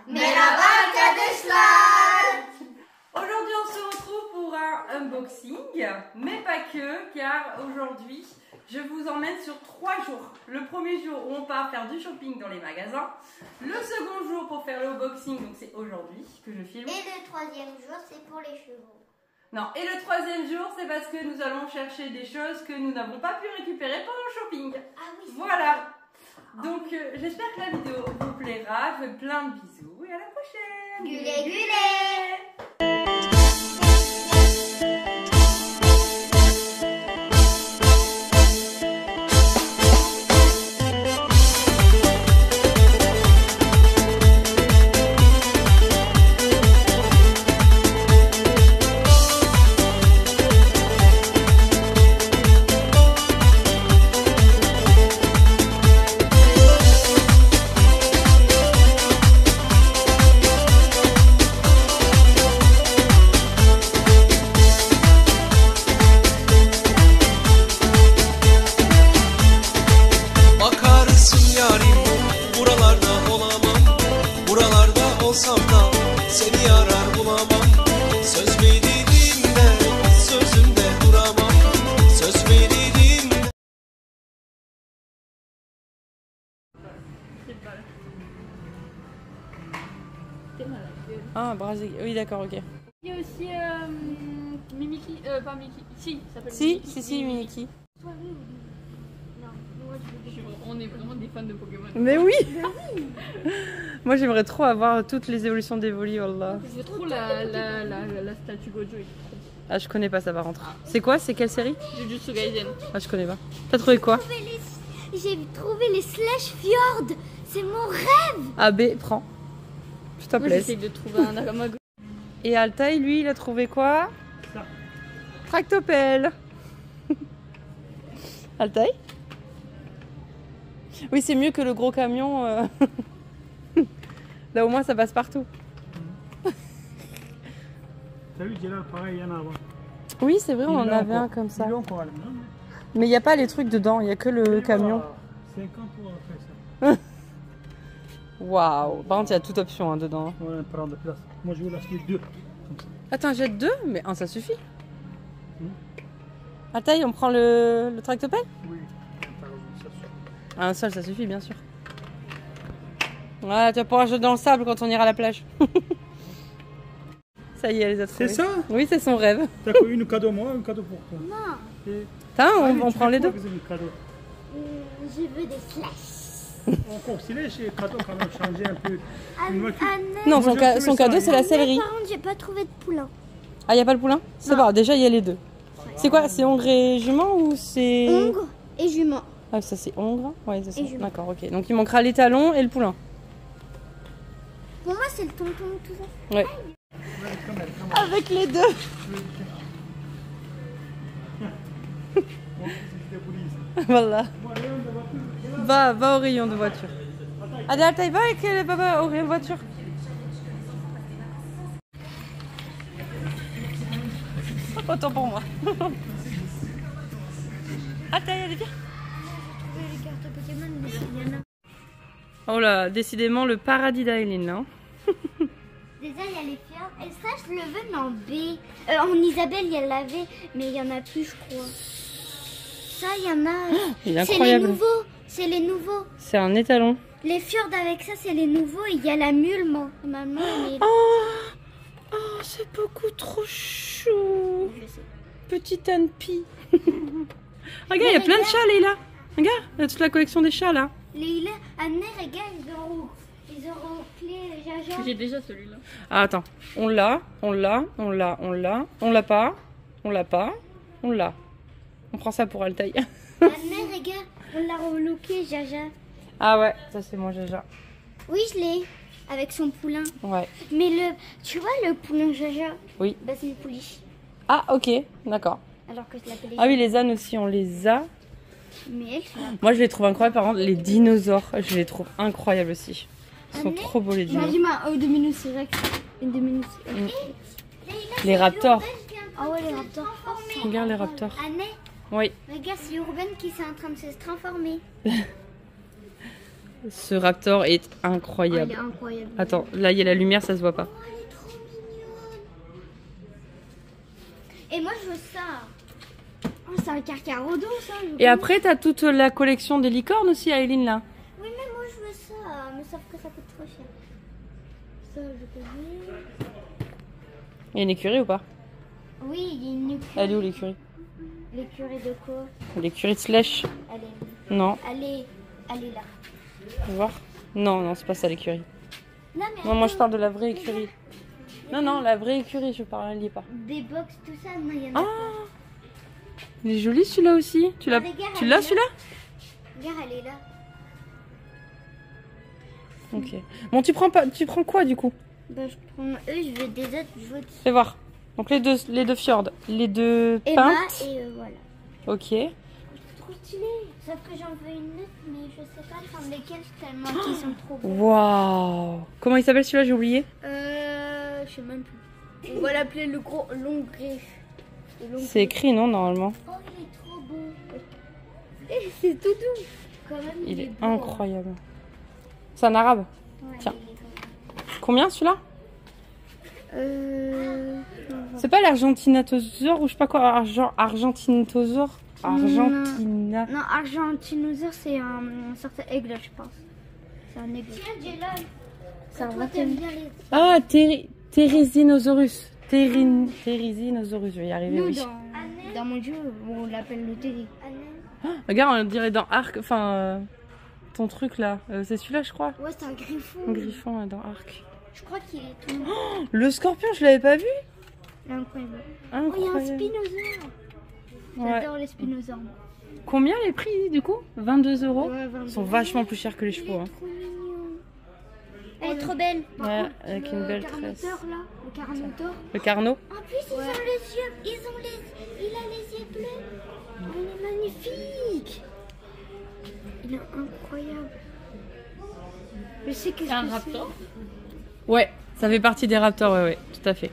Merhaba arkadaşlar. Aujourd'hui on se retrouve pour un unboxing, mais pas que, car aujourd'hui je vous emmène sur 3 jours. Le premier jour où on part faire du shopping dans les magasins, le second jour pour faire le unboxing, donc c'est aujourd'hui que je filme. Et le troisième jour c'est pour les chevaux. Non, et le troisième jour c'est parce que nous allons chercher des choses que nous n'avons pas pu récupérer pendant le shopping. Ah oui. Voilà. Donc j'espère que la vidéo vous plaira, je vous fais plein de bisous et à la prochaine. Güle güle. Olsam da seni arar bulamam. Söz veririmde sözümde duramam. Söz veririmde. Ah, Brésil. Oui, d'accord, ok. Il y a aussi Mimiki, pas Miki, si, ça s'appelle Si, Mimiki. si, Miniki. On est vraiment des fans de Pokémon. Mais oui. Moi j'aimerais trop avoir toutes les évolutions d'Evoli, wallah. Je trop la statue Gojo. Ah, je connais pas ça par contre. C'est quoi? C'est quelle série? Jujutsu Kaisen. Ah, je connais pas. T'as trouvé quoi? J'ai trouvé les Slash Fjord. C'est mon rêve. A, B, prends. Je t'en Moi plaise. j'essaie de trouver un Nakamago. Et Altaï, lui, il a trouvé quoi? Ça. Tractopelle. Altaï? Oui, c'est mieux que le gros camion. Là, au moins, ça passe partout. T'as vu, Gérard, pareil, il y en a avant. Oui, c'est vrai, on en avait un comme ça. Mais il n'y a pas les trucs dedans, il n'y a que le camion. 50 pour faire ça. Waouh. Par contre, il y a toute option hein, dedans. On va prendre de place. Moi, je vais l'acheter 2. Attends, jette 2, mais un, ça suffit. Altaï, on prend le tractopelle? Oui. Un seul, ça suffit, bien sûr. Voilà, tu vas pouvoir jeter dans le sable quand on ira à la plage. Ça y est, elle les a trouvés. C'est ça? Oui, c'est son rêve. T'as quoi, une cadeau moi, un cadeau pour toi? Non. Et... T'as, Allez, on tu prend veux les quoi, deux. vous avez un cadeau? Je veux des Slash. Encore, c'est les cadeaux quand même changer un peu. Une voiture. Non, Moi, son, j'ai trouvé son ça, cadeau, hein. c'est la céleri. Par contre, j'ai pas trouvé de poulain. Ah, il n'y a pas le poulain? C'est pas, déjà, il y a les deux. C'est quoi? C'est hongre et jument ou c'est... Hongre et jument. Ah, ça c'est hongre? Ouais, c'est ça. Et jument. D'accord, ok. Donc il manquera les talons et le poulain. Pour moi, c'est le tonton tout ça. Ouais. Avec les deux. Voilà. Va au rayon de voiture. Allez, Altaï, va avec le papa au rayon de voiture. Autant pour moi. Altaï, allez, viens. Les cartes Pokémon, mais il y en a. Oh là, décidément le paradis d'Aileen là. Déjà, il y a les fjords. Et ça, je le veux en B. En Isabelle, il y a la V, mais il y en a plus, je crois. Ça, il y en a. Il est C'est les incroyable. nouveaux. C'est les nouveaux. C'est un étalon. Les fjords avec ça, c'est les nouveaux. Il y a la mule, moi. Maman, elle est... Oh, c'est beaucoup trop chou. Petite Anne-Pie. Regarde, il y a plein de chats, Leïla. Regarde, il y a toute la collection des chats là. Les Anne, regarde, ils auront clé Jaja. J'ai déjà celui-là. Ah, attends, on l'a. On l'a pas. On l'a pas. On l'a. On prend ça pour Altaï. Anne, regarde, on l'a relooké Jaja. Ah ouais, ça c'est moi Jaja. Oui, je l'ai. Avec son poulain. Ouais. Mais tu vois le poulain Jaja? Oui. Bah, c'est une pouliche. Ah ok, d'accord. Alors que je l'appelais. Ah oui, les ânes aussi, on les a. Mais elle, c'est Moi je les trouve incroyables, par contre les dinosaures, je les trouve incroyables aussi. Ils sont trop beaux les dinosaures. Deux minutes, c'est vrai. Une 2 minutes. Les raptors. Ah ouais, les raptors. Regarde les raptors. Anne, Oui. regarde, c'est Urban qui est en train de se transformer. Ce raptor est Oh, incroyable. il est incroyable. Attends, là il y a la lumière, ça se voit pas. Oh, elle est trop mignonne. Et moi, je veux ça. Oh, c'est un carcarodon, ça. je Et veux. après, t'as toute la collection des licornes aussi, Aileen, là. Oui, mais moi, je veux ça. Mais sauf que ça coûte trop cher. Ça, je connais. Il y a une écurie ou pas? Oui, il y a une écurie. Elle est où l'écurie? L'écurie de quoi? L'écurie de Slash? Elle est... Non, Elle est là. on va voir. Non, non, c'est pas ça l'écurie. Non, mais Non, moi je attends. parle de la vraie écurie. Non, non, la vraie écurie, je parle, elle y est pas. Des box, tout ça, non, il y en a Ah, pas. il est joli celui-là aussi. Tu l'as Regarde, tu elle l'as est là. celui-là? Regarde, elle est là. Ok. Bon, tu prends quoi du coup? Ben, je prends eux, je veux des autres, je veux... Fais voir. Donc les deux fjords, les deux Et bas, peintes. et voilà. Ok. Trop stylé. Sauf que j'en veux une autre, mais je sais pas prendre lesquelles tellement qu'ils sont trop beaux. Waouh. Comment il s'appelle celui-là? J'ai oublié. Je sais même plus. On va l'appeler le gros long griffe. Le long C'est griffe. écrit, non, normalement? Oh, il est trop beau. Et c'est tout doux. Quand même, Il est beau. incroyable. C'est un arabe. Ouais, Tiens. il est beau. Combien celui-là? C'est pas l'Argentinosaure ou je sais pas quoi, Argentinosaure? Argentina. Non, Argentinosaure, c'est un certain aigle, je pense. C'est un aigle. Tiens, Jelon. Ça va t'aimes bien les... Ah, Therizinosaurus. Therizinosaurus, je vais y arriver, Nous, oui. dans mon jeu, on l'appelle le télé. Regarde, on dirait dans Arc, enfin, ton truc là, c'est celui-là, je crois. Ouais, c'est un griffon. Un griffon là, dans Arc. Je crois qu'il est tout. Le scorpion, je l'avais pas vu. Il est incroyable. Oh, il y a un Incroyable. spinosaure. Ouais. J'adore les spinosaures. moi. Combien les prix du coup? 22 €. Ouais, Ils sont vachement plus chers que les chevaux. Hein. Trop mignon. Elle est trop belle. Par Ouais, contre, avec une belle tresse. carnotaure, là, le carnotaure. Le carnot. En plus, ils ont les yeux. Il a les yeux bleus. Il est magnifique. Il est incroyable. Je sais qu'est-ce C'est un que raptor. Ouais, ça fait partie des raptors, ouais, tout à fait.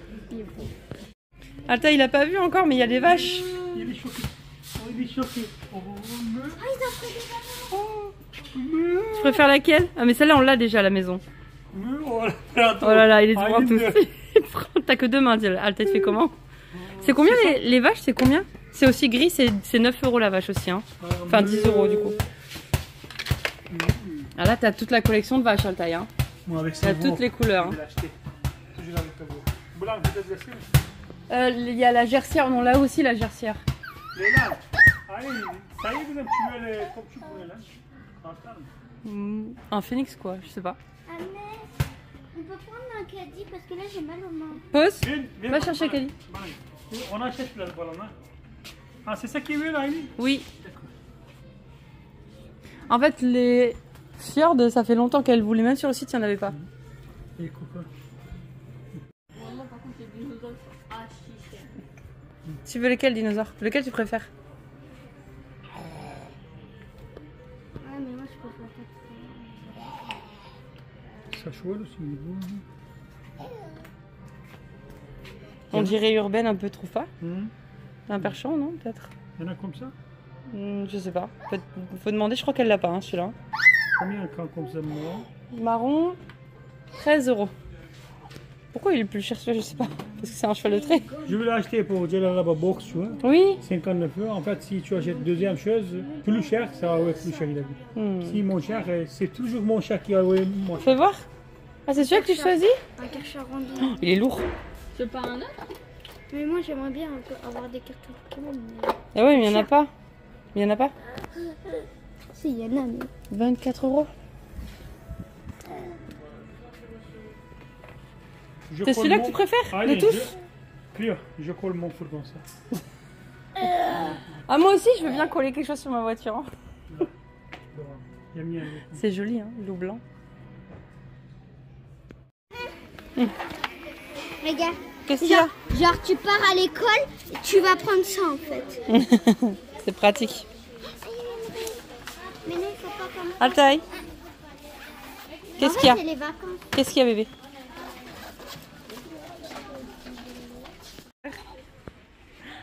Alta, il a pas vu encore, mais il y a des vaches. Il est choqué. Oh, il est choqué. Oh, mais... Ah, ils ont pris des ballons. Tu préfères laquelle? Ah, mais celle-là, on l'a déjà à la maison. Oh là Oh là là, il est Ah, devant il tous. est T'as que deux mains, dis Alta, tu fais comment? C'est combien les vaches? C'est combien? C'est aussi gris, c'est 9 € la vache aussi. Hein. Enfin, 10 € du coup. Ah là, t'as toute la collection de vaches, Altaï. Hein. Moi, avec T'as toutes les couleurs. Je vais l'acheter. Toujours avec ta voix. Blanc, vous êtes laissé? Il y a la gercière, on l'a aussi la gercière. Les là. Allez, ça y est, vous avez tué les comme tu voulais là. En calme. Un phénix quoi, je sais pas. Annette, on peut prendre un caddie parce que là j'ai mal aux mains. Pause. Viens, Va chercher Kali. Kali. On achète là le ballon là. Ah, c'est ça qui est mieux là, Annie? Oui. En fait, les fjords, ça fait longtemps qu'elle voulait, même sur le site, il n'y en avait pas. Et coco. Moi, par contre, les dinosaures sont archi chers. Tu veux lesquels dinosaures? Lequel tu préfères? Ouais, mais moi je préfère pas. Ça chouette aussi, il est beau. On dirait urbaine un peu, trouve pas? Hum. Un perchon, non? Peut-être? Il y en a comme ça? Je sais pas. Faut demander, je crois qu'elle l'a pas, hein, celui-là. Combien comme ça, moi? Marron, 13 €. Pourquoi il est plus cher celui-là? Je sais pas. Parce que c'est un cheval de trait. Je vais l'acheter pour Jalalaba Box, tu vois. Oui. 59 €. En fait, si tu achètes deuxième chose, plus cher, ça va être plus cher, il a dit. Si mon cher, c'est toujours mon cher qui va être moins cher. Fais voir. Ah, c'est celui-là que tu choisis? Un karcher rendu. Oh, il est lourd. Tu veux pas un autre? Mais moi j'aimerais bien avoir des cartes Pokémon. Mais... Ah ouais, mais il y en a pas. Il y en a pas? Si, il y en a, mais. 24 €. Je C'est colle celui-là mon- que tu préfères Allez, de tous? je colle mon four comme ça. Ah, moi aussi, je veux bien coller quelque chose sur ma voiture. Hein. Il y a mis un... C'est joli, hein, loup blanc. Regarde. Qu'est-ce qu'il y a? Genre, tu pars à l'école et tu vas prendre ça en fait. C'est pratique. Mais non, il faut pas comme ça. Altaï, qu'est-ce qu'il y a? C'est les vacances. Qu'est-ce qu'il y a, bébé?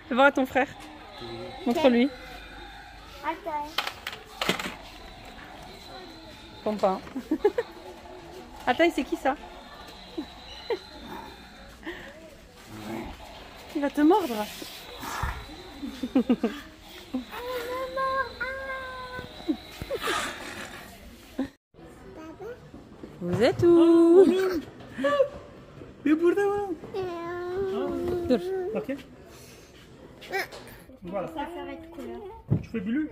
Fais voir à ton frère. Montre-lui. Attends. Ton pain. Attends, c'est qui ça? Il va te mordre. Vous êtes où? Mais burada Dur. Ok. Voilà. Ça va être couleur. Tu fais bleu?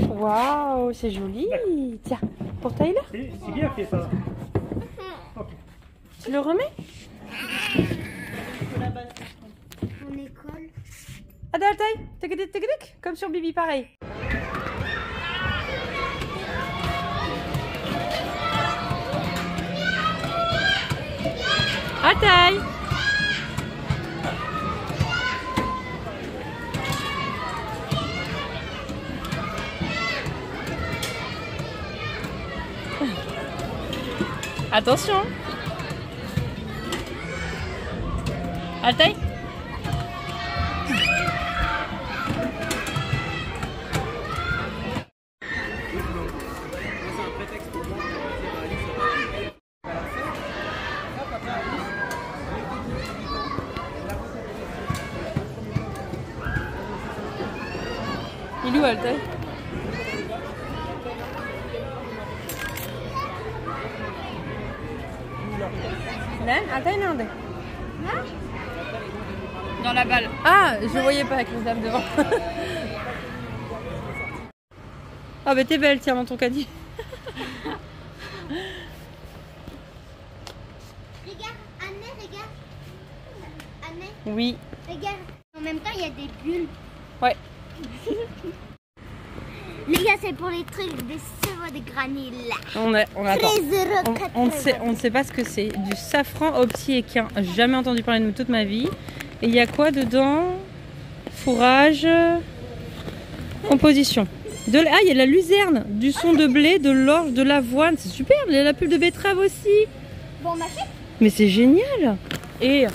Waouh, c'est joli. Tiens, pour Tyler, C'est bien fait ça. Ok. tu le remets? Mon école. Adal taille, tic, comme sur Bibi, pareil. À taille. Attention. À taille. Il est où Altaï? Nan, Altaï, non. Dans la balle. Ah, je voyais pas avec les dames devant. Ah bah t'es belle, tiens, dans ton caddie. Regarde, Anne, regarde. Anne, Oui. regarde. En même temps, il y a des bulles. Ouais. Les gars, c'est pour les trucs des sirop de granule. On attend. 13,80 €. On ne sait pas ce que c'est. Du safran au petit équin. Jamais entendu parler de nous toute ma vie. Et il y a quoi dedans? Fourrage. Composition. Ah, il y a de la luzerne, du son de blé, de l'orge, de l'avoine. C'est super. Il y a la pulpe de betterave aussi. Bon, ma fille. Mais c'est génial. Et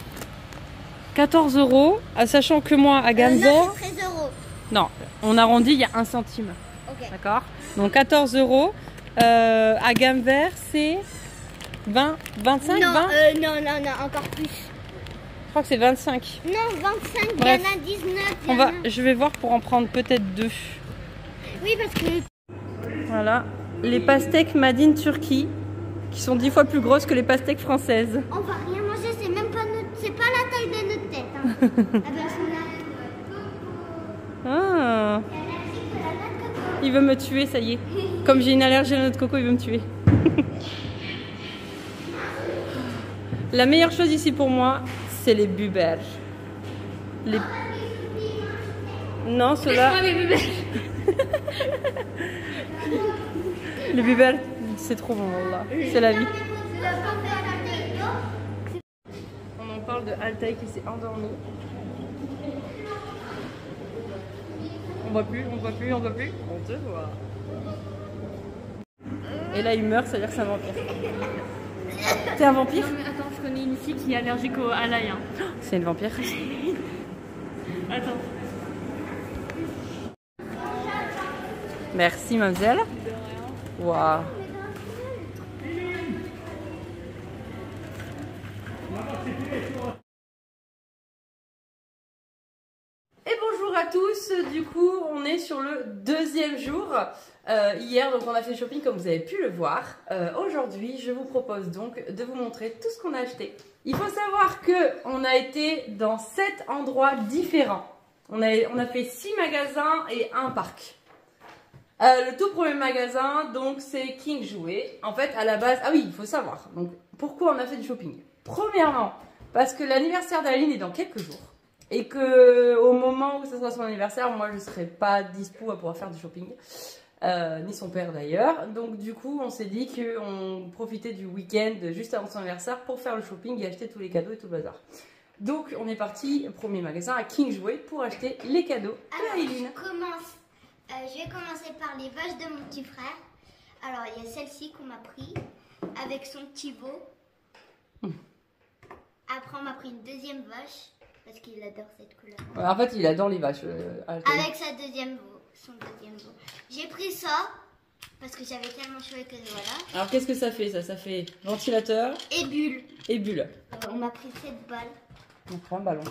14 €, sachant que moi, à Gamzer... Non, c'est 13 €. Non, on arrondit, il y a 1 centime. Ok. D'accord? Donc 14 €. À Gamver, c'est 20, 25, Non, 20? non, encore plus. Je crois que c'est 25. Non, 25, il y Bref. en a 19. Je vais voir pour en prendre peut-être 2. Oui, parce que. Voilà. Les pastèques made in Turquie, qui sont 10 fois plus grosses que les pastèques françaises. On va rien manger, c'est même pas c'est pas la taille de notre tête. Hein. Ah ben, Ah. Il veut me tuer, ça y est. Comme j'ai une allergie à la noix de coco, il veut me tuer. La meilleure chose ici pour moi, c'est les bubères. Les... Non, ceux-là... Les bubères, c'est trop bon, là. C'est la vie. On en parle de Altaï qui s'est endormi. On voit plus, on voit plus, on voit plus. On te voit. Et là, il meurt, ça veut dire que c'est un vampire. T'es un vampire? Non mais attends, je connais une fille qui est allergique à l'ail. Hein. C'est une vampire. Attends. Merci, mademoiselle. Waouh. Et bonjour à tous, du coup on est sur le deuxième jour. Hier donc on a fait le shopping comme vous avez pu le voir. Aujourd'hui je vous propose donc de vous montrer tout ce qu'on a acheté. Il faut savoir que on a été dans 7 endroits différents. On a fait 6 magasins et un parc. Le tout premier magasin donc c'est King Jouet. En fait à la base, ah oui il faut savoir, donc pourquoi on a fait du shopping. Premièrement parce que l'anniversaire d'Aline est dans quelques jours. Et que au moment où ce sera son anniversaire, moi je serai pas dispo à pouvoir faire du shopping, ni son père d'ailleurs. Donc du coup on s'est dit qu'on profitait du week-end juste avant son anniversaire pour faire le shopping et acheter tous les cadeaux et tout le bazar. Donc on est parti, premier magasin à King Jouet pour acheter les cadeaux de Aileen. Je vais commencer par les vaches de mon petit frère. Alors il y a celle-ci qu'on m'a pris avec son petit veau. Après on m'a pris une deuxième vache. Parce qu'il adore cette couleur. Ouais, en fait, il adore les vaches. Avec son deuxième veau. J'ai pris ça. Parce que j'avais tellement chaud que voilà. Alors qu'est-ce que ça fait ça? Ça fait ventilateur Et bulle. et bulle. On m'a pris 7 balles. On prend un ballon.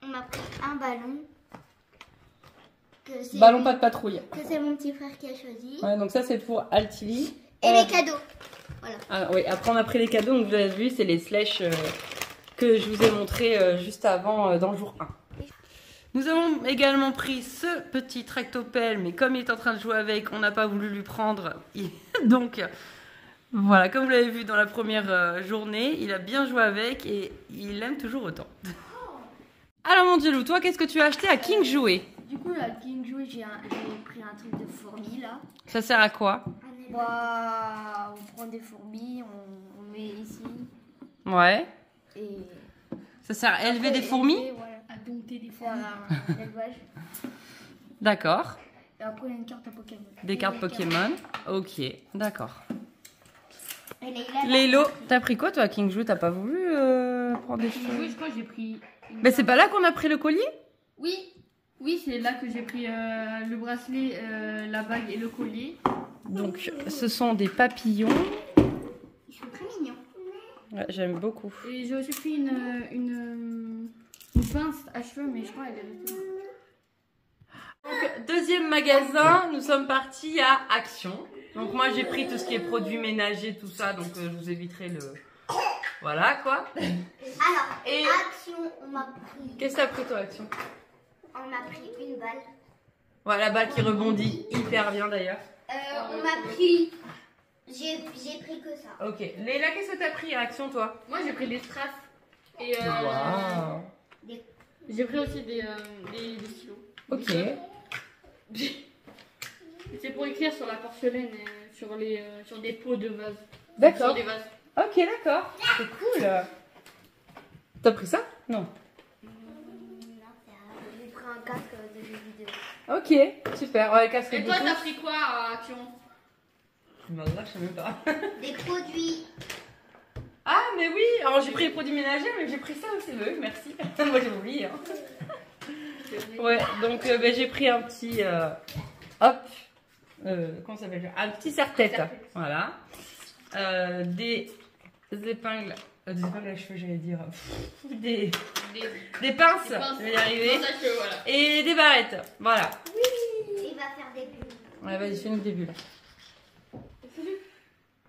On m'a pris un ballon. Ballon pas de patrouille. Que c'est mon petit frère qui a choisi. Ouais, donc ça c'est pour Altili. Et les cadeaux. Voilà. Ah oui, après on a pris les cadeaux, donc vous avez vu, c'est les slashes que je vous ai montré juste avant dans le jour 1. Nous avons également pris ce petit tractopelle, mais comme il est en train de jouer avec, on n'a pas voulu lui prendre. Donc voilà, comme vous l'avez vu dans la première journée, il a bien joué avec et il aime toujours autant. Alors mon Dieu, toi, qu'est-ce que tu as acheté à King Jouet? Du coup, là, King Jouet, j'ai pris un truc de fourmi là. Ça sert à quoi? Bah, on prend des fourmis, on met ici. Ouais. Et. Ça sert à élever des fourmis? Voilà, à dompter des fourmis. L'élevage. D'accord. Et après, il y a une carte à Pokémon. Des cartes Pokémon. Ok, d'accord. Et Leïla, Lélo, t'as pris quoi toi à King Jouet? T'as pas voulu prendre des King choses? Jouet, je crois que j'ai pris. Mais c'est pas là qu'on a pris le collier? Oui, oui, c'est là que j'ai pris le bracelet, la bague et le collier. Donc, ce sont des papillons. ils sont très mignons. Ouais, j'aime beaucoup. Et j'ai aussi pris une pince à cheveux, mais je crois qu'elle est restée. Donc, deuxième magasin, nous sommes partis à Action. Donc, moi, j'ai pris tout ce qui est produits ménagers, tout ça. Donc, je vous éviterai le... Voilà, quoi. Alors, Et- Action, on m'a pris. Qu'est-ce que t'as pris, toi, Action? On m'a pris une balle. Voilà, la balle qui rebondit hyper bien, d'ailleurs. On m'a pris. J'ai pris que ça. Ok. Léla, qu'est-ce que t'as pris à Action, toi? Moi, j'ai pris des strass. Et Waouh. j'ai pris aussi des stylos. Ok. C'est pour écrire sur la porcelaine et sur des pots de vase. D'accord. Sur des vases. Ok, d'accord. C'est cool. T'as pris ça? Non. J'ai pris un casque de jeux vidéo. Ok, super. Ouais, casque Et toi, Bluetooth. t'as pris quoi à Action? Bah, là, je sais même pas. Des produits. Ah, mais oui. Alors, j'ai pris les produits ménagers, mais j'ai pris ça aussi. Oui, merci. Moi, j'ai oublié. Hein. Ouais, donc ben, j'ai pris un petit. Hop. Comment ça s'appelle? Un petit serre-tête. Voilà. Des épingles. Des épingles à cheveux, j'allais dire. Des pinces. Je vais y arriver. Voilà. Et des barrettes. Voilà. Il va faire des bulles. Ouais, vas-y, fais-nous le début là.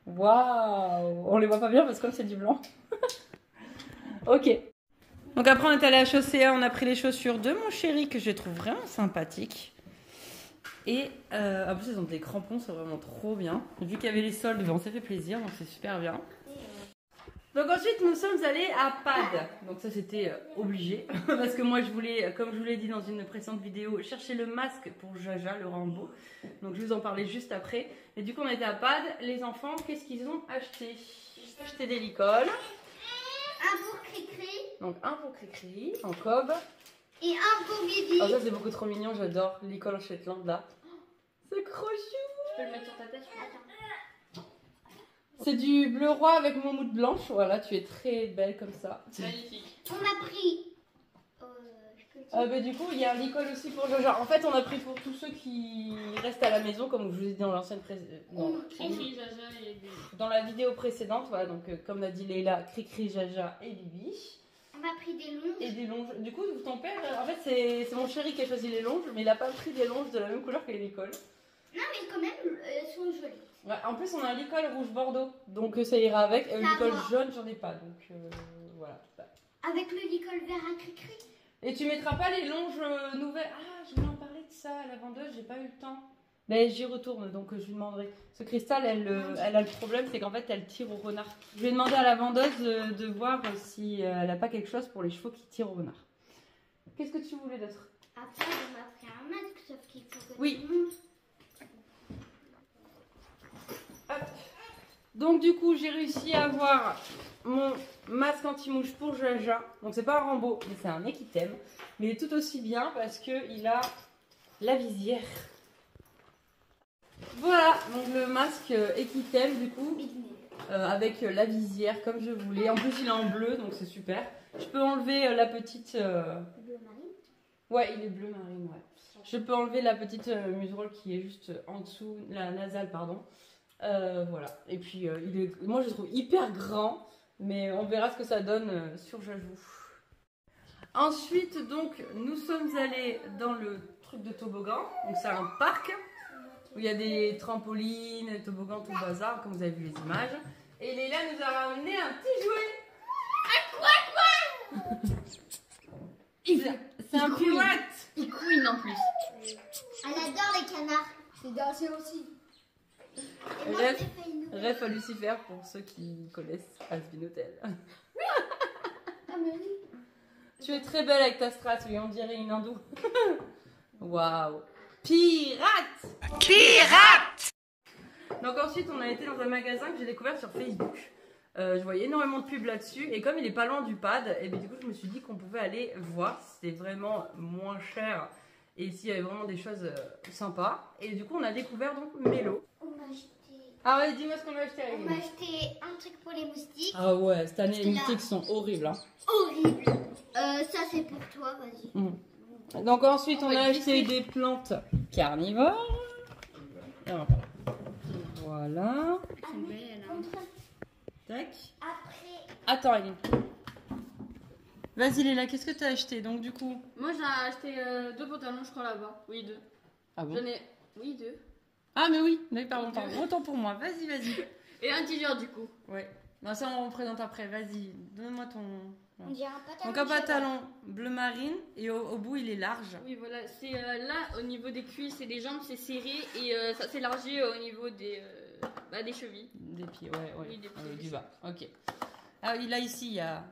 Waouh! On les voit pas bien parce que comme c'est du blanc. Ok. Donc après on est allé à Chaussea, on a pris les chaussures de mon chéri que je trouve vraiment sympathiques. Et en plus ils ont des crampons, c'est vraiment trop bien. Vu qu'il y avait les soldes, on s'est fait plaisir, donc c'est super bien. Donc ensuite nous sommes allés à Pad. Donc ça c'était obligé. Parce que moi je voulais, comme je vous l'ai dit dans une précédente vidéo, chercher le masque pour Jaja, le Rambo. Donc je vous en parlais juste après. Et du coup on était à Pad. Les enfants, qu'est-ce qu'ils ont acheté? Ils ont acheté des licoles. Un pour Cricri Donc un pour Cricri, en cob. et un pour Bibi. Oh ça c'est beaucoup trop mignon, j'adore l'école en Shetland là. C'est trop chou. Tu peux le mettre sur ta tête? C'est du bleu roi avec mon mousse blanche. Voilà, tu es très belle comme ça. Magnifique. On a pris. Bah, du coup, il y a un licol aussi pour Jaja. En fait, on a pris pour tous ceux qui restent à la maison, comme je vous ai dit dans l'ancienne Cricri, Jaja et Bibi. dans la vidéo précédente. Voilà, donc comme a dit Leïla, Cricri, Jaja et Bibi. On a pris des longes. Et des longes. Du coup, ton père, en fait, c'est mon chéri qui a choisi les longes, mais il a pas pris des longes de la même couleur que les licoles. Non, mais quand même, elles sont jolies. Ouais, en plus, on a un licol rouge bordeaux, donc ça ira avec. Ça Licol va. jaune, j'en ai pas, donc voilà. Avec le licol vert à Cricri. Et tu mettras pas les longes nouvelles. Ah, je voulais en parler de ça à la vendeuse, j'ai pas eu le temps. Mais j'y retourne, donc je lui demanderai. Ce cristal, elle a le problème, c'est qu'en fait, elle tire au renard. Je vais demander à la vendeuse de voir si elle a pas quelque chose pour les chevaux qui tirent au renard. Qu'est-ce que tu voulais d'autre? Après, on m'a pris un masque, sauf qu'il faut que Oui. tout le monde. Hop. Donc du coup, j'ai réussi à avoir mon masque anti-mouche pour Jaja. Donc c'est pas un Rambo, mais c'est un Equitem. Mais il est tout aussi bien parce qu'il a la visière. Voilà, donc le masque Equitem du coup, avec la visière comme je voulais. En plus il est en bleu, donc c'est super. Je peux enlever la petite... Bleu marine. Ouais, il est bleu marine, ouais. Je peux enlever la petite muserolle qui est juste en dessous, la nasale, pardon. Voilà. Et puis, moi je le trouve hyper grand, mais on verra ce que ça donne sur Jajou. Ensuite, donc, nous sommes allés dans le truc de toboggan. Donc, c'est un parc où il y a des trampolines, des toboggans, tout bazar, comme vous avez vu les images. Et Léla nous a ramené un petit jouet. C'est un pirate. Il couine en plus. Elle adore les canards. Je vais danser aussi. Et moi, Rêve, j'ai fait une... rêve à Lucifer pour ceux qui connaissent Asbin Hotel. Ah, mais oui. Tu es très belle avec ta strass, oui, on dirait une hindoue. Waouh. Pirate. Donc ensuite, on a été dans un magasin que j'ai découvert sur Facebook. Je voyais énormément de pubs là-dessus. Et comme il est pas loin du pad, et bien, du coup, je me suis dit qu'on pouvait aller voir si c'était vraiment moins cher et s'il y avait vraiment des choses sympas. Et du coup, on a découvert donc Mélo. On m'a acheté... Ah ouais, dis-moi ce qu'on a acheté. On m'a acheté un truc pour les moustiques. Ah ouais, cette année, les Parce que là- moustiques sont horribles. Hein. Horrible. Ça, c'est pour toi, vas-y. Donc ensuite, On on va a le acheté décrire. des plantes carnivores. Voilà. Tac. Après, Attends, Aline. Vas-y, Léla, qu'est-ce que tu as acheté donc du coup? Moi j'ai acheté 2 pantalons, je crois là-bas. Oui, 2. Ah bon? J'en ai. Oui, 2. Ah, mais oui, pardon. Autant pour moi. Vas-y, vas-y. Et un t-shirt du coup. Ouais. Non, ça, on présente après. Vas-y, donne-moi ton. on dirait un pantalon. Donc, un pantalon bleu marine et au bout, il est large. Oui, voilà. C'est là, au niveau des cuisses et des jambes, c'est serré. Et ça s'élargit au niveau des chevilles. Des pieds, ouais. Oui, des pieds, du oui. bas. Ok. Ah oui, là, ici, il y a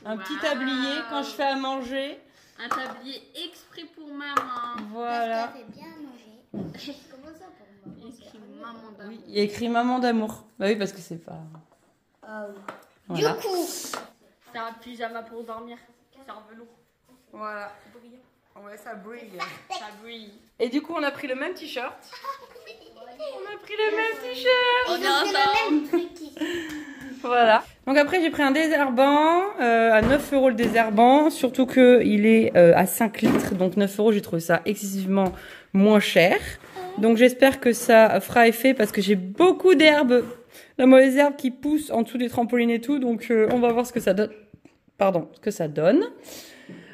un petit Waouh. tablier quand je fais à manger. Un tablier exprès pour maman. Voilà. Parce qu'elle fait bien manger. Comment ça pour moi? Écrit maman d'amour. Oui, il y a écrit maman d'amour. Bah oui, parce que c'est pas. Ah oui. Voilà. Du coup, C'est un pyjama pour dormir. C'est en velours. Voilà. Ouais, ça brille. Ça brille. Et du coup, on a pris le même t-shirt. On a pris le même t-shirt. ils ont fait le même truc ici. Voilà. Donc après, j'ai pris un désherbant à 9 € le désherbant. Surtout qu'il est à 5 litres. Donc 9 €, j'ai trouvé ça excessivement moins cher. Donc j'espère que ça fera effet parce que j'ai beaucoup d'herbes, la mauvaise herbe qui pousse en dessous des trampolines et tout. Donc on va voir ce que ça donne. Pardon, ce que ça donne.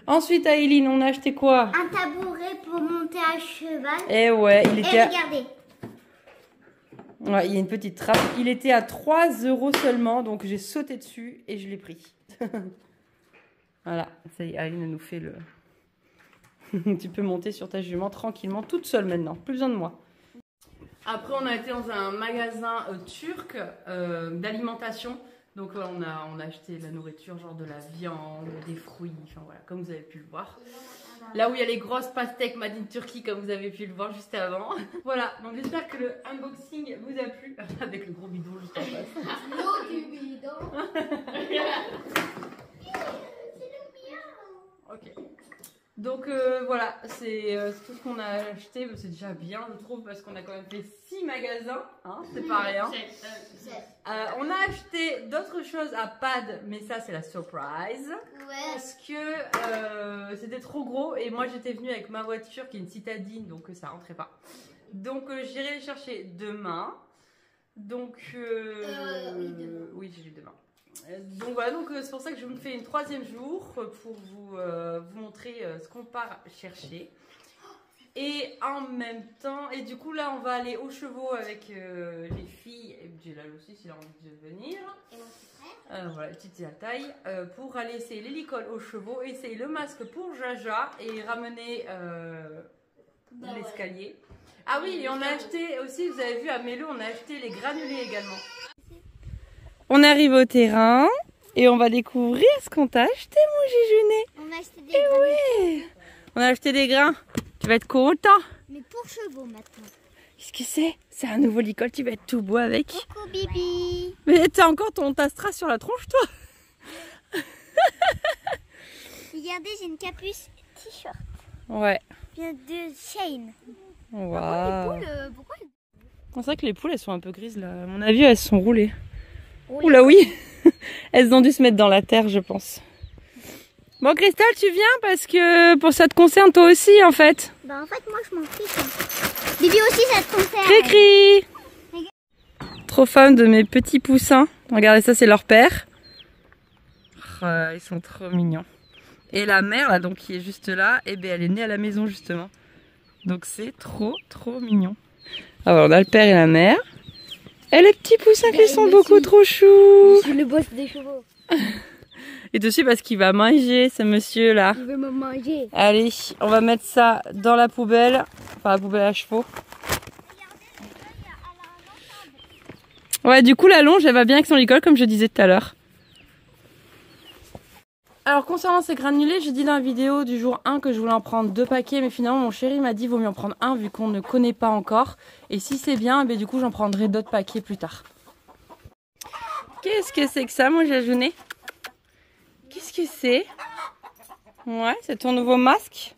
Ensuite, à Eileen, on a acheté quoi? Un tabouret pour monter à cheval. Eh ouais, il Et était à... regardez. Ouais, il y a une petite trappe. Il était à 3 € seulement, donc j'ai sauté dessus et je l'ai pris. Voilà, ça y est, Aline nous fait le... Tu peux monter sur ta jument tranquillement, toute seule maintenant, plus besoin de moi. Après, on a été dans un magasin turc d'alimentation. Donc on a acheté de la nourriture, genre de la viande, des fruits, enfin voilà, comme vous avez pu le voir. Là où il y a les grosses pastèques made in Turquie, comme vous avez pu le voir juste avant. Voilà, donc j'espère que le unboxing vous a plu. Avec le gros bidon juste en face. L'eau du bidon. Ok. Donc voilà, c'est tout ce qu'on a acheté. C'est déjà bien, je trouve, parce qu'on a quand même fait 6 magasins. Hein, c'est pas rien. On a acheté d'autres choses à Pad, mais ça c'est la surprise. Ouais. Parce que c'était trop gros et moi j'étais venue avec ma voiture qui est une citadine, donc ça rentrait pas. Donc j'irai les chercher demain. Donc oui, j'irai demain. Donc voilà, donc c'est pour ça que je vous fais une 3e jour pour vous montrer ce qu'on part chercher. Et en même temps, et du coup là on va aller aux chevaux avec les filles, et Djelal aussi s'il a envie de venir. Et moi, c'est prêt. Voilà, petite la taille, pour aller essayer l'hélicole aux chevaux, essayer le masque pour Jaja et ramener l'escalier. Ah oui, et on a acheté aussi, vous avez vu à Mélo, on a acheté les granulés également. On arrive au terrain et on va découvrir ce qu'on t'a acheté, mon Jijounet. On a acheté des graines. On a acheté des grains. Tu vas être content. Mais pour chevaux maintenant. Qu'est-ce que c'est? C'est un nouveau licol, tu vas être tout beau avec. Coucou Bibi. Mais t'as encore ton tastra sur la tronche, toi? Regardez, j'ai une capuce t-shirt. Ouais. Bien de Shane. Waouh. Les poules, pourquoi C'est vrai que les poules, elles sont un peu grises là. À mon avis, elles se sont roulées. Roulées. Oula, oui. Elles ont dû se mettre dans la terre, je pense. Bon, Cristal, tu viens parce que ça te concerne toi aussi en fait. Bah en fait moi je m'en fiche. Bibi aussi ça te concerne. Cri-cri. Trop fan de mes petits poussins. Regardez, ça c'est leur père. Oh, ils sont trop mignons. Et la mère là, donc qui est juste là, eh ben, elle est née à la maison justement. Donc c'est trop mignon. Alors on a le père et la mère. Et les petits poussins qui sont beaucoup trop choux. Je suis le boss des chevaux. Et dessus parce qu'il va manger ce monsieur là. Il veut me manger. Allez, on va mettre ça dans la poubelle. Enfin la poubelle à chevaux. Ouais, du coup la longe elle va bien avec son licol comme je disais tout à l'heure. Alors concernant ces granulés, j'ai dit dans la vidéo du jour 1 que je voulais en prendre 2 paquets, mais finalement mon chéri m'a dit vaut mieux en prendre un vu qu'on ne connaît pas encore. Et si c'est bien, ben, du coup j'en prendrai d'autres paquets plus tard. Qu'est-ce que c'est que ça mon jajounet? Qu'est-ce que c'est? Ouais, c'est ton nouveau masque.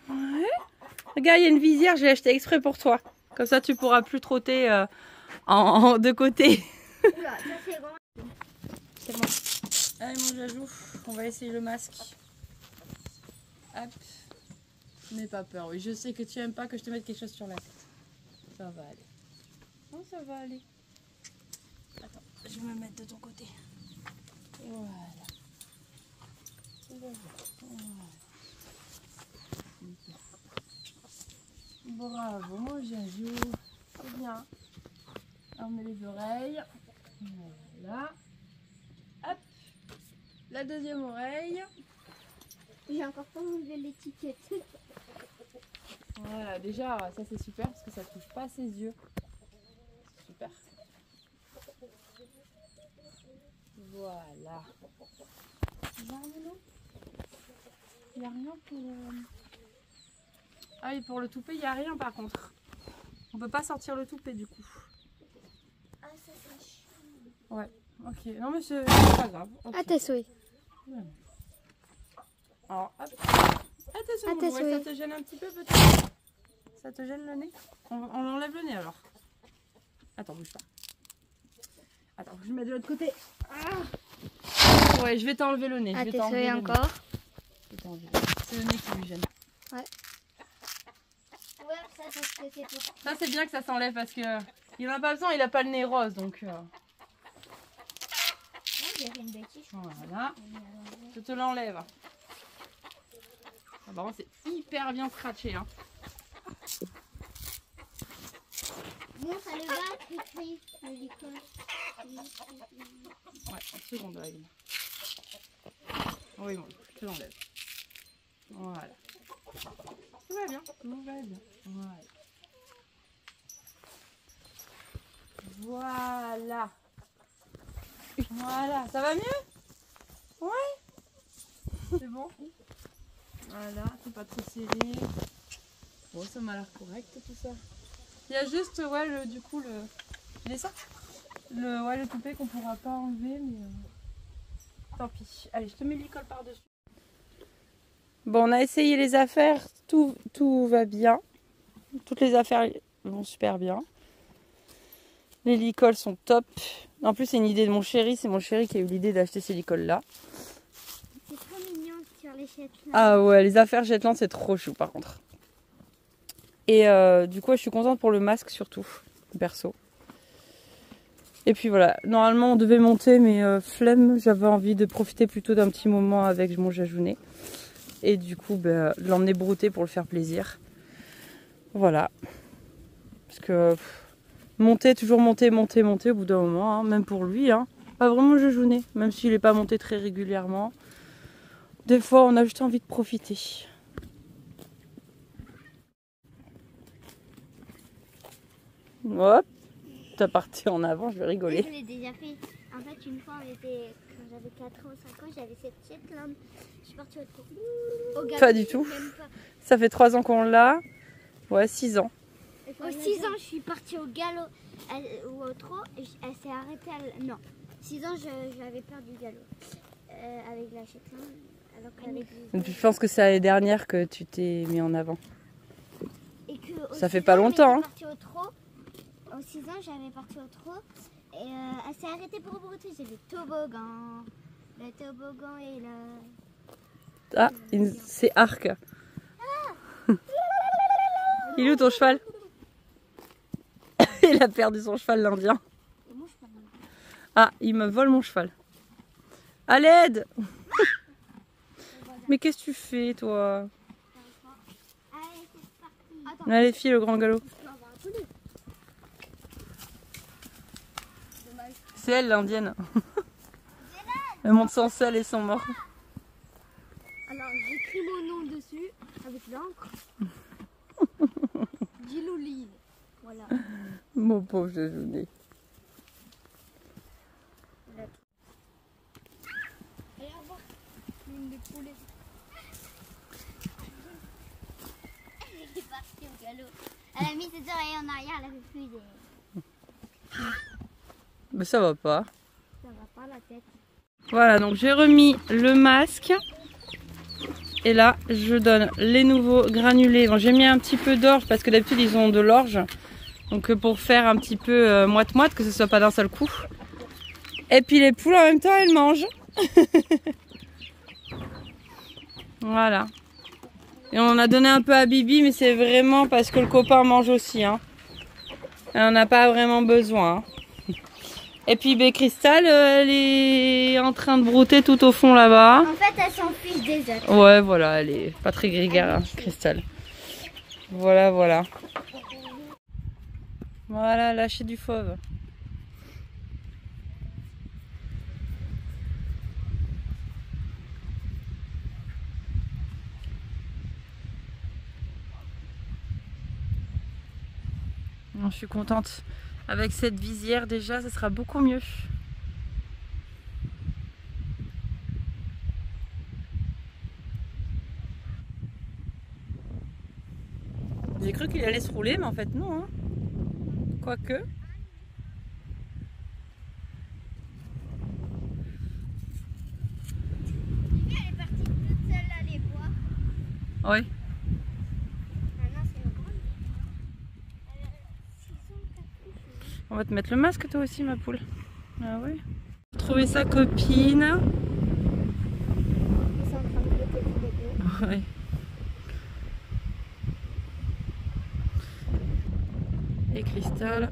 Ouais. Regarde, il y a une visière, j'ai acheté exprès pour toi. Comme ça tu pourras plus trotter de côté. Oula, ça c'est grand. C'est bon. Allez mon jajou, on va essayer le masque. Hop. N'aie pas peur, oui. Je sais que tu aimes pas que je te mette quelque chose sur la tête. Ça va aller. Non, ça va aller. Attends, je vais me mettre de ton côté. Voilà. Bravo mon jajou. C'est bien. On met les oreilles. Voilà. Hop. La deuxième oreille. J'ai encore pas enlevé l'étiquette. Voilà, déjà ça c'est super parce que ça touche pas ses yeux. Super. Voilà. Il y a rien d'autre? Il n'y a rien pour Ah oui, pour le toupet, il n'y a rien par contre. On peut pas sortir le toupet du coup. Ah ça c'est chiant. Ouais, ok. Non mais c'est pas grave. Okay. À tes souhaits. Ouais. Alors, hop. Attention, À tes ça souhaits. te gêne un petit peu peut-être? Ça te gêne le nez? On enlève le nez alors. Attends, bouge pas. Attends, je mets de l'autre côté. Ah ouais, je vais t'enlever le nez. À Je vais tes t'enlever souhaits le nez. encore. Je vais t'enlever le nez. C'est le nez qui lui gêne. Ouais, ça c'est ce que c'est pour. Ça c'est bien que ça s'enlève parce que il en a pas besoin, il a pas le nez rose donc. J'ai fait une bêtise. Voilà. Je te l'enlève. Ah bah, c'est hyper bien scratché hein. Bon, ça le va, cri-cri, le licol. Ouais, une seconde là. Oui bon, je te l'enlève. Voilà. Tout va bien, tout va bien. Voilà. Voilà. Voilà, ça va mieux? Ouais. C'est bon? Voilà, c'est pas trop serré. Bon, ça m'a l'air correct tout ça. Il y a juste, ouais, du coup, il est ça? Le toupet qu'on pourra pas enlever, mais tant pis. Allez, je te mets l'école par-dessus. Bon, on a essayé les affaires, tout va bien. Toutes les affaires vont super bien. Les licoles sont top. En plus, c'est une idée de mon chéri. C'est mon chéri qui a eu l'idée d'acheter ces licoles-là. C'est trop mignon sur les Shetland. Ah ouais, les affaires Shetland, c'est trop chou par contre. Et du coup, je suis contente pour le masque surtout, perso. Et puis voilà, normalement on devait monter, mais flemme, j'avais envie de profiter plutôt d'un petit moment avec mon jajounet. Et du coup, de l'emmener brouter pour le faire plaisir. Voilà. Parce que monter, toujours monter au bout d'un moment, hein, même pour lui, hein, pas vraiment jajouner, même s'il n'est pas monté très régulièrement. Des fois, on a juste envie de profiter. Hop, t'as parti en avant, je vais rigoler. Je l'ai déjà fait. En fait, une fois, quand j'avais 4 ans ou 5 ans, j'avais cette Shetland. Je suis partie au galop. Pas du tout. Ça fait 3 ans qu'on l'a. Ouais, 6 ans. Aux 6 ans, je suis partie au galop ou au trot. Et elle s'est arrêtée. Non, 6 ans, j'avais peur du galop. Avec la Shetland. Alors qu'avec Donc, je pense que c'est l'année dernière que tu t'es mis en avant. et que, Ça fait pas longtemps, hein. Aux 6 ans, j'avais parti au trot elle s'est arrêtée pour brouter, j'ai le toboggan. Le toboggan est là. Ah, c'est Arc. Il est où ton cheval? Il a perdu son cheval, l'Indien. Ah, il me vole mon cheval. À l'aide! Mais qu'est-ce que tu fais, toi? Allez, c'est parti. Allez, file le grand galop. C'est elle, l'Indienne. Elle monte sans selle et sans mort. Alors, j'écris mon nom dessus avec l'encre. Gilouline. Voilà. Mon pauvre déjeuner. Et au revoir. Une des poulets. Elle est partie au galop. Elle a mis ses oreilles en arrière, elle avait plus des... Mais ça va pas. Ça va pas la tête. Voilà, donc j'ai remis le masque. Et là, je donne les nouveaux granulés. Bon, j'ai mis un petit peu d'orge parce que d'habitude, ils ont de l'orge. Donc pour faire un petit peu moite-moite, que ce soit pas d'un seul coup. Et puis les poules, en même temps, elles mangent. Voilà. Et on en a donné un peu à Bibi, mais c'est vraiment parce que le copain mange aussi. Hein. Et on n'a pas vraiment besoin. Hein. Et puis Cristal, elle est en train de brouter tout au fond là-bas. En fait, elle s'en fiche des autres. Ouais, voilà, elle est pas très grégaire, hein, Cristal. Voilà, voilà. Voilà, lâcher du fauve. Non, je suis contente. Avec cette visière déjà, ça sera beaucoup mieux. J'ai cru qu'il allait se rouler, mais en fait non. Hein. Quoique. Elle est partie toute seule aller voir. Oui. Maintenant, c'est le grand. Elle a 6 ans, 4 ans. On va te mettre le masque toi aussi, ma poule. Ah oui. Trouver sa copine. Ils sont en train de péter tous les deux. Oui. Et Cristal.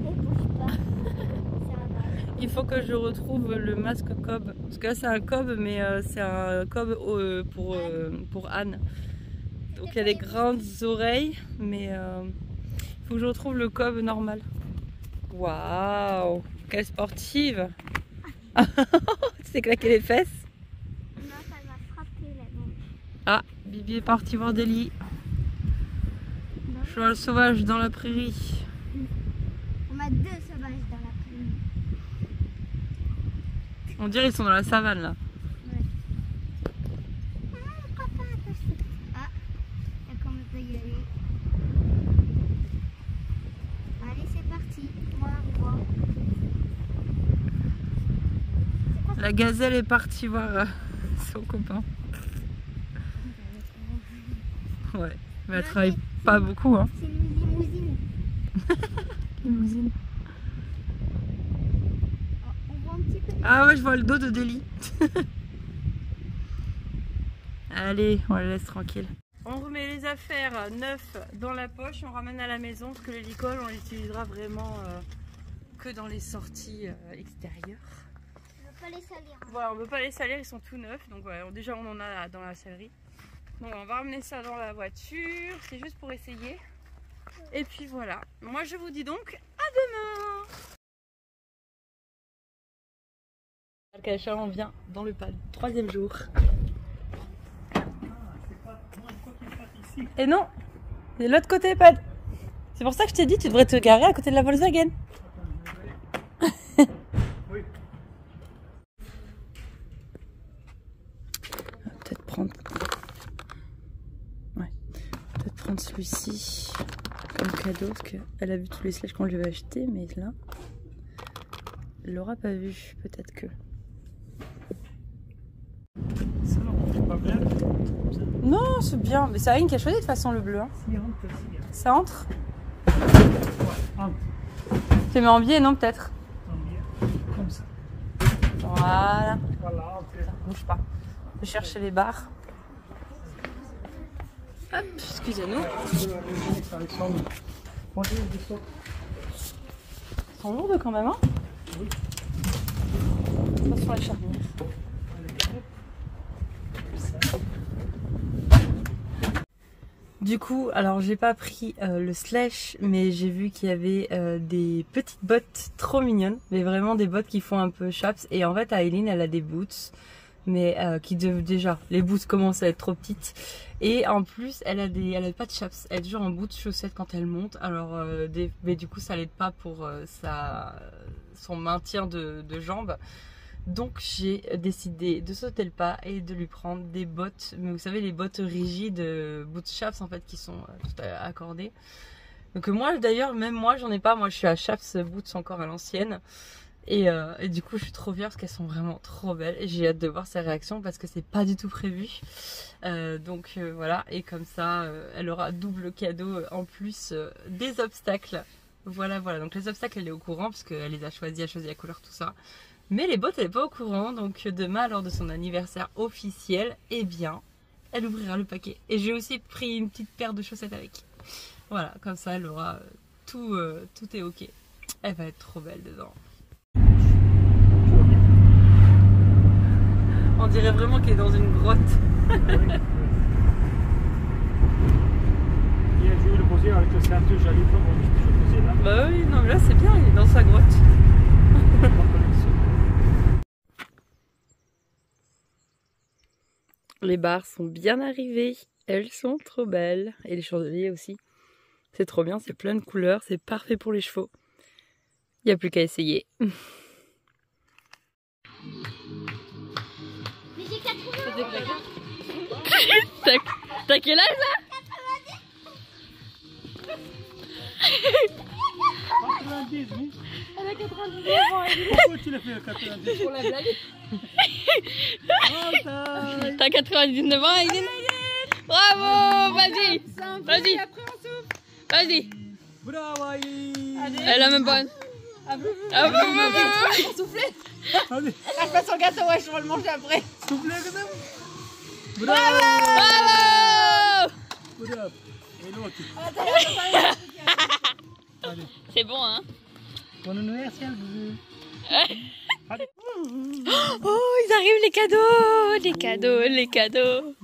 Elle bouge pas. C'est un mal. Il faut que je retrouve le masque cob. Parce que là c'est un cob, mais c'est un cob pour Anne. Donc il y a des grandes oreilles, mais il faut que je retrouve le cob normal. Waouh, quelle sportive! Tu t'es claqué les fesses? Non, ça m'a frappé là. Bon. Ah, Bibi est parti voir des lits. Cheval sauvage dans la prairie. On a 2 sauvages dans la prairie. On dirait qu'ils sont dans la savane là. Ah, papa, attention. Ah, elle commence à y aller. Allez, c'est parti. Moi, moi. La gazelle est partie voir son copain. Ouais, mais elle travaille pas beaucoup hein. C'est une limousine. Limousine. Oh, on voit un petit peu. Ah ouais, je vois le dos de Deli. Allez, on la laisse tranquille. On remet les affaires neuves dans la poche et on ramène à la maison parce que l'hélicole on l'utilisera vraiment que dans les sorties extérieures. On ne va pas les salir. Hein. Voilà, on ne peut pas les salir, ils sont tout neufs. Donc voilà, déjà on en a dans la salerie. Donc on va ramener ça dans la voiture, c'est juste pour essayer. Et puis voilà, moi je vous dis donc à demain. Alcacha, on vient dans le pad, 3e jour. Et non, c'est de l'autre côté pad. C'est pour ça que je t'ai dit, tu devrais te garer à côté de la Volkswagen. Oui. Peut-être prendre... Ouais. Peut-être prendre celui-ci comme cadeau parce qu'elle a vu tous les slashes qu'on lui avait achetés, mais là, elle l'aura pas vu. Peut-être que... Ça non, pas bien. Non, c'est bien. Mais c'est Aïn qui a choisi de toute façon le bleu. Hein. Si, rentre, si. Ça entre? Ouais, rentre. Tu mets en biais, non peut-être? Voilà. Voilà, ok. Bouge pas. Je vais chercher les barres. Hop, excusez-nous. Ils sont lourdes quand même, hein? Oui. Attention à la charnière. Du coup, alors j'ai pas pris le slash, mais j'ai vu qu'il y avait des petites bottes trop mignonnes, mais vraiment des bottes qui font un peu chaps. Et en fait, Aileen, elle a des boots, mais qui déjà, les boots commencent à être trop petites. Et en plus, elle a pas de chaps, elle est toujours en boots chaussettes quand elle monte. Alors, mais du coup, ça l'aide pas pour son maintien de jambes. Donc j'ai décidé de sauter le pas et de lui prendre des bottes, mais vous savez les bottes rigides, boot chaps en fait qui sont tout accordées. Donc moi d'ailleurs, même moi j'en ai pas, moi je suis à chaps boots encore à l'ancienne. Et du coup je suis trop fière parce qu'elles sont vraiment trop belles et j'ai hâte de voir sa réaction parce que c'est pas du tout prévu. Donc voilà, et comme ça elle aura double cadeau en plus des obstacles. Voilà, donc les obstacles elle est au courant parce qu'elle les a choisis, elle a choisi la couleur, tout ça. Mais les bottes, elle n'est pas au courant, donc demain, lors de son anniversaire officiel, eh bien, elle ouvrira le paquet. Et j'ai aussi pris une petite paire de chaussettes avec. Voilà, comme ça, elle aura tout est ok. Elle va être trop belle dedans. On dirait vraiment qu'elle est dans une grotte. Hier, je vais le poser avec le ceinture, j'allais pas, je posais là. Bah oui, non mais là c'est bien, il est dans sa grotte. Les barres sont bien arrivées, elles sont trop belles. Et les chandeliers aussi. C'est trop bien, c'est plein de couleurs, c'est parfait pour les chevaux. Il n'y a plus qu'à essayer. Mais j'ai 80 ans. T'as quel âge là? 90, oui. Elle a 99 ans, Pourquoi tu l'as fait à 90? pour la blague. T'as 99 ans, Aileen? Bravo! Vas-y! Vas-y! Vas-y! Bravo, Aileen. Elle a même pas. Pour souffler. Allez, Elle passe son gâteau, ouais, je vais le manger après. soufflez quand même. Bravo. Bravo! Bravo. Et l'autre. Allez, C'est bon, hein? bon anniversaire, bisous. Allez. Oh, ils arrivent les cadeaux! Les cadeaux, les cadeaux!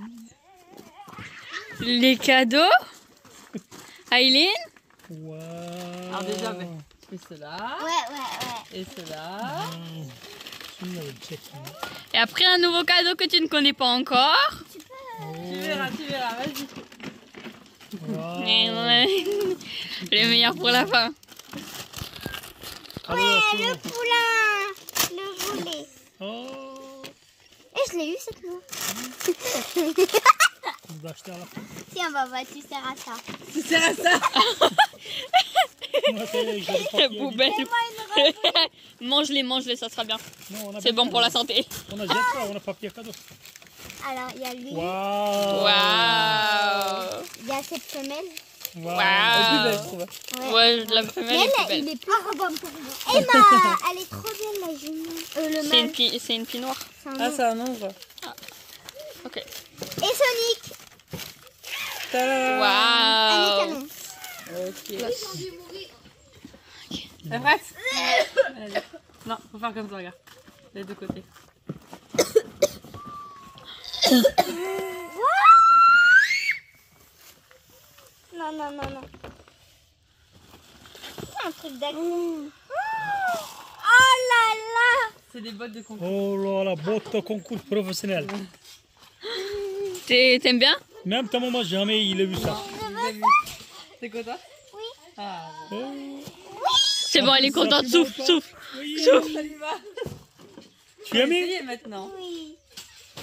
Les cadeaux? Aileen? Wow. Alors déjà, ben, je fais cela. Ouais. Et cela. Et après un nouveau cadeau que tu ne connais pas encore. Tu verras, vas-y. Wow. Le meilleur pour la fin. Le poulain. Le volet. Oh. Et je l'ai eu cette fois. On va acheter à la fin. Tiens, bah, tu sers à ça. Tu sers à ça. Moi, ça y est, j'ai le papier. Poubelle. Mange-les, ça sera bien. Non, on a C'est bon pour la santé. On a déjà ça, on a papier cadeau. Alors, il y a lui. Waouh. Waouh! Il y a cette femelle. Waouh. Elle est plus belle, je trouve. Ouais, la femelle Mais est plus elle, belle. il est plus Emma, elle est trop belle, la jument. Le mâle. C'est une pie noire. C'est un Ah, nom. c'est un ombre. Ok. Et Sonic. Tadam. Waouh! Un canon. Ok. Elle prête? Allez. Non, faut faire comme ça, regarde. Les deux côtés. Non. C'est un truc d'acide. Oh là là. C'est des bottes de concours. Oh là là, botte concours professionnel. T'aimes bien? Même ta maman, jamais il a vu ça. C'est quoi ça? Oui. Ah, Oh. C'est bon, elle est contente. Souffle. Oui. ça lui va. Tu as aimé? Essayez maintenant. Oui.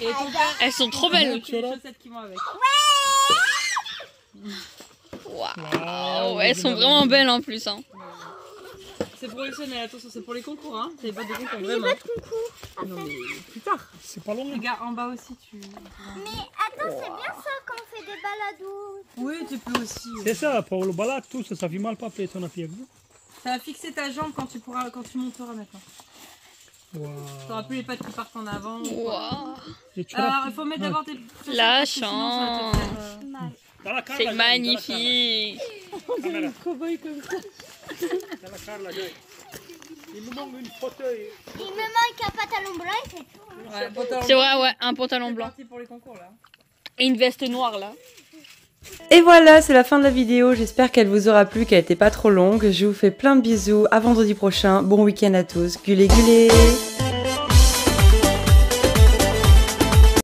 Et ton père, Elles sont trop belles. les chaussettes qui vont avec. Waouh! Elles sont vraiment belles en plus. Hein. C'est professionnel, attention, c'est pour les concours, hein. C'est des bottes de concours, J'ai vraiment. pas de concours à Non, faire. mais plus tard. C'est pas long. hein. Regarde, en bas aussi, tu. Mais attends, c'est bien ça quand on fait des balados. Oui, tu peux aussi. C'est ça, pour le balade, tout ça, ça fait mal pas appeler ton appui avec vous. Ça va fixer ta jambe quand tu monteras maintenant. Waouh. T'auras plus les pattes qui partent en avant. Waouh. Et tu Alors, as- il faut mettre d'abord tes chaussures, La parce que sinon, ça va te faire, Mal. Dans la carte, C'est là, Gaël, magnifique. dans la carte. Dans la carte, là, Gaël. Il me manque une fauteuil. Il me manque un pantalon blanc et c'est tout. Ouais, pantalon C'est blanc. vrai, ouais, un pantalon C'est blanc. parti pour les concours là. Et une veste noire là. Et voilà, c'est la fin de la vidéo. J'espère qu'elle vous aura plu, qu'elle n'était pas trop longue. Je vous fais plein de bisous. À vendredi prochain. Bon week-end à tous. Gulé, gulé.